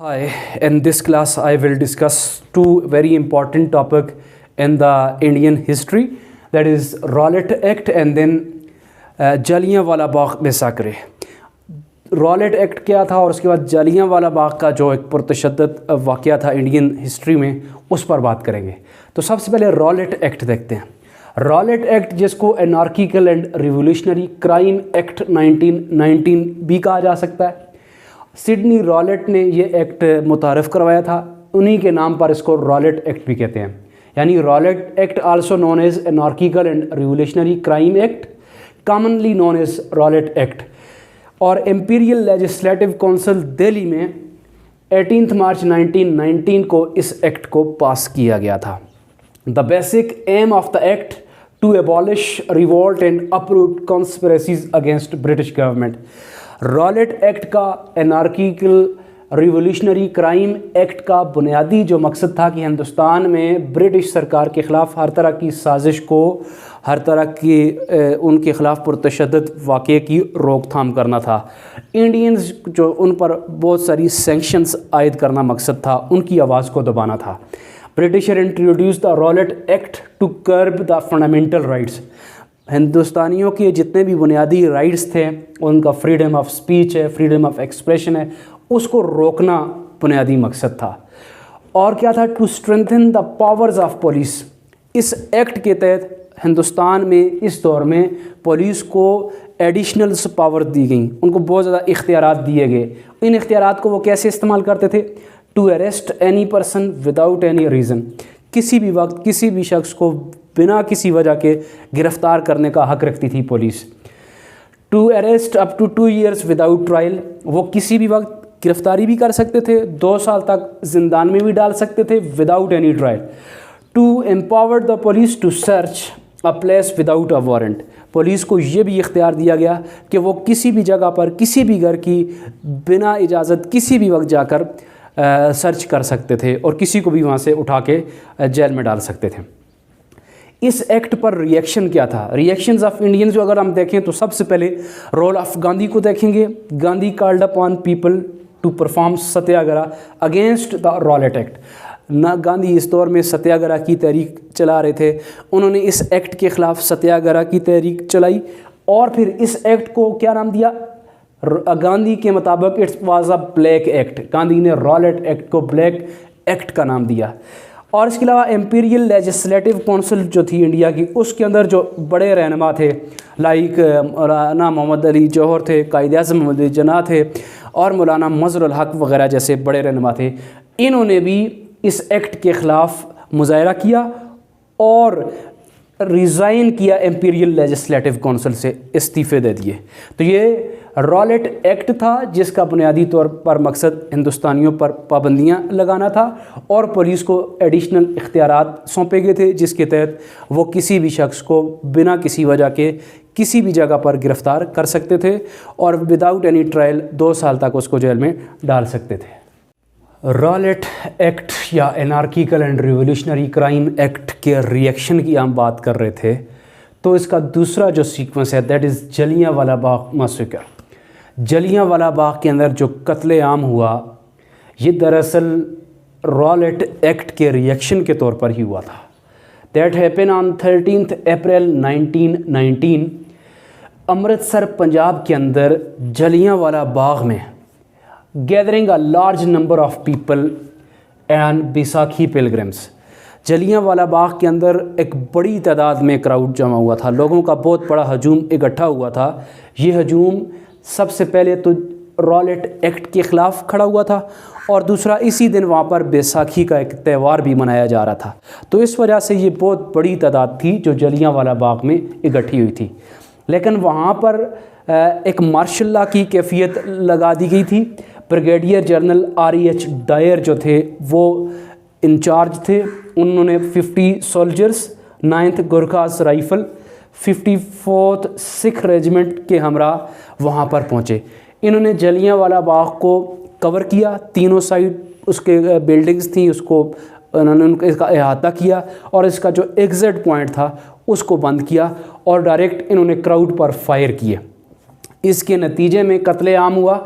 Hi, in this class I will discuss two very important topic in the Indian history, that is Rowlatt Act and then جالیانوالہ Bagh میساکرے. Rowlatt act کیا تھا اور اس کے بعد جالیانوالہ باغ کا جو ایک پرتشدد واقعہ تھا انڈین ہسٹری میں اس پر بات کریں گے. تو سب سے پہلے رولٹ ایکٹ دیکھتے ہیں. رولٹ ایکٹ جس کو انارکیکل اینڈ ریولیوشنری کرائم ایکٹ 1919 بھی کہا جا سکتا ہے. سڈنی رولٹ نے یہ ایکٹ متعارف کروایا تھا, انہی کے نام پر اس کو رولٹ ایکٹ بھی کہتے ہیں. یعنی Rowlatt Act also known as Anarchical and Revolutionary Crime Act, commonly known as Rowlatt Act. اور امپیریل لیجسلیٹو کونسل دہلی میں 18 مارچ 1919 کو اس ایکٹ کو پاس کیا گیا تھا. The basic aim of the act to abolish revolt and uproot conspiracies against British government. Rowlatt Act کا anarchical revolutionary Crime act کا بنیادی جو مقصد تھا کہ ہندوستان میں برٹش سرکار کے خلاف ہر طرح کی سازش کو, ہر طرح کی ان کے خلاف پرتشدد واقعے کی روک تھام کرنا تھا. انڈینز جو ان پر بہت ساری سینکشنز عائد کرنا مقصد تھا, ان کی آواز کو دبانا تھا. Britishers introduce the Rowlatt Act to curb the fundamental rights. ہندوستانیوں کے جتنے بھی بنیادی رائٹس تھے, ان کا فریڈم آف سپیچ ہے, فریڈم آف ایکسپریشن ہے, اس کو روکنا بنیادی مقصد تھا. اور کیا تھا؟ To strengthen the powers of police. اس ایکٹ کے تحت ہندوستان میں اس دور میں پولیس کو ایڈیشنل پاور دی گئیں, ان کو بہت زیادہ اختیارات دیے گئے. ان اختیارات کو وہ کیسے استعمال کرتے تھے؟ To arrest any person without any reason. کسی بھی وقت کسی بھی شخص کو بنا کسی وجہ کے گرفتار کرنے کا حق رکھتی تھی police. To arrest up to 2 years without trial. وہ کسی بھی وقت گرفتاری بھی کر سکتے تھے, 2 سال تک زندان میں بھی ڈال سکتے تھے without any trial. To empower the police to search a place without a warrant. Police کو یہ بھی اختیار دیا گیا کہ وہ کسی بھی جگہ پر کسی بھی گھر کی بنا اجازت کسی بھی وقت جا کر سرچ کر سکتے تھے اور کسی کو بھی وہاں سے اٹھا کے جیل میں ڈال سکتے تھے. اس ایکٹ پر ریئیکشن کیا تھا؟ ریئیکشنز آف انڈینز جو اگر ہم دیکھیں تو سب سے پہلے رول آف گاندھی کو دیکھیں گے. Gandhi called upon people to perform satyagraha against the Rowlatt Act. Gandhi اس دور میں ستیہ گرہ کی تحریک چلا رہے تھے, انہوں نے اس ایکٹ کے خلاف ستیہ گرہ کی تحریک چلائی. اور پھر اس ایکٹ کو کیا نام دیا؟ گاندھی کے مطابق it's was a black act. Gandhi نے رولٹ ایکٹ کو بلیک ایکٹ کا نام دیا. اور اس کے علاوہ امپیریل لیجسلیٹو کونسل جو تھی انڈیا کی, اس کے اندر جو بڑے رہنما تھے لائک مولانا محمد علی جوہر تھے, قائد اعظم محمد علی جناح تھے, اور مولانا مظہر الحق وغیرہ جیسے بڑے رہنما تھے, انہوں نے بھی اس ایکٹ کے خلاف مظاہرہ کیا اور ریزائن کیا امپیریل لیجسلیٹو کونسل سے, استعفے دے دیے. تو یہ رولٹ ایکٹ تھا جس کا بنیادی طور پر مقصد ہندوستانیوں پر پابندیاں لگانا تھا اور پولیس کو ایڈیشنل اختیارات سونپے گئے تھے جس کے تحت وہ کسی بھی شخص کو بنا کسی وجہ کے کسی بھی جگہ پر گرفتار کر سکتے تھے اور وداؤٹ اینی ٹرائل 2 سال تک اس کو جیل میں ڈال سکتے تھے. رولٹ ایکٹ یا انارکیکل اینڈ ریولیوشنری کرائم ایکٹ کے ریئیکشن کی ہم بات کر رہے تھے, تو اس کا دوسرا جو سیکوینس ہے that is جالیانوالہ Bagh massacre. جالیانوالہ Bagh کے اندر جو قتل عام ہوا یہ دراصل رولٹ ایکٹ کے ریئیکشن کے طور پر ہی ہوا تھا. That happen on 13 April 1919. Amritsar Punjab کے اندر جالیانوالہ باغ میں gathering a large number of people and Baisakhi pilgrims. Jallianwala Bagh کے اندر ایک بڑی تعداد میں کراؤڈ جمع ہوا تھا, لوگوں کا بہت بڑا ہجوم اکٹھا ہوا تھا. یہ ہجوم سب سے پہلے تو رولٹ ایکٹ کے خلاف کھڑا ہوا تھا اور دوسرا اسی دن وہاں پر بیساکھی کا ایک تہوار بھی منایا جا رہا تھا. تو اس وجہ سے یہ بہت بڑی تعداد تھی جو جالیانوالہ باغ میں اکٹھی ہوئی تھی. لیکن وہاں پر ایک مارشل لا کی کیفیت لگا دی گئی تھی. بریگیڈیئر جنرل REH ڈائر جو تھے وہ انچارج تھے. انہوں نے 50 سولجرز 9th گورکھاز رائفل 54th سکھ ریجمنٹ کے ہمراہ وہاں پر پہنچے. انہوں نے جالیانوالہ باغ کو کور کیا, تینوں سائڈ اس کے بلڈنگز تھیں, اس کو انہوں نے اس کا احاطہ کیا اور اس کا جو ایگزٹ پوائنٹ تھا اس کو بند کیا اور ڈائریکٹ انہوں نے کراؤڈ پر فائر کیے. اس کے نتیجے میں قتل عام ہوا.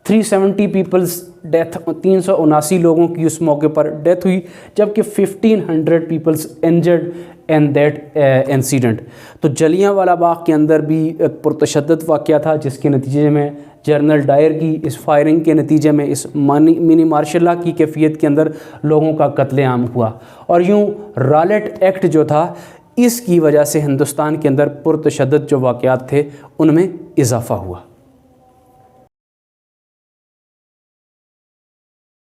370 پیپلز ڈیتھ 379 لوگوں کی اس موقع پر ڈیتھ ہوئی، جبکہ 1500 peoples injured in that incident. تو جلیاں والا باغ کے اندر بھی ایک پرتشدد واقعہ تھا، جس کے نتیجے میں جنرل ڈائر کی اس فائرنگ کے نتیجے میں اس منی مارشل لا کی کیفیت کے اندر لوگوں کا قتل عام ہوا. اور یوں رالٹ ایکٹ جو تھا، اس کی وجہ سے ہندوستان کے اندر پرتشدد جو واقعات تھے ان میں اضافہ ہوا.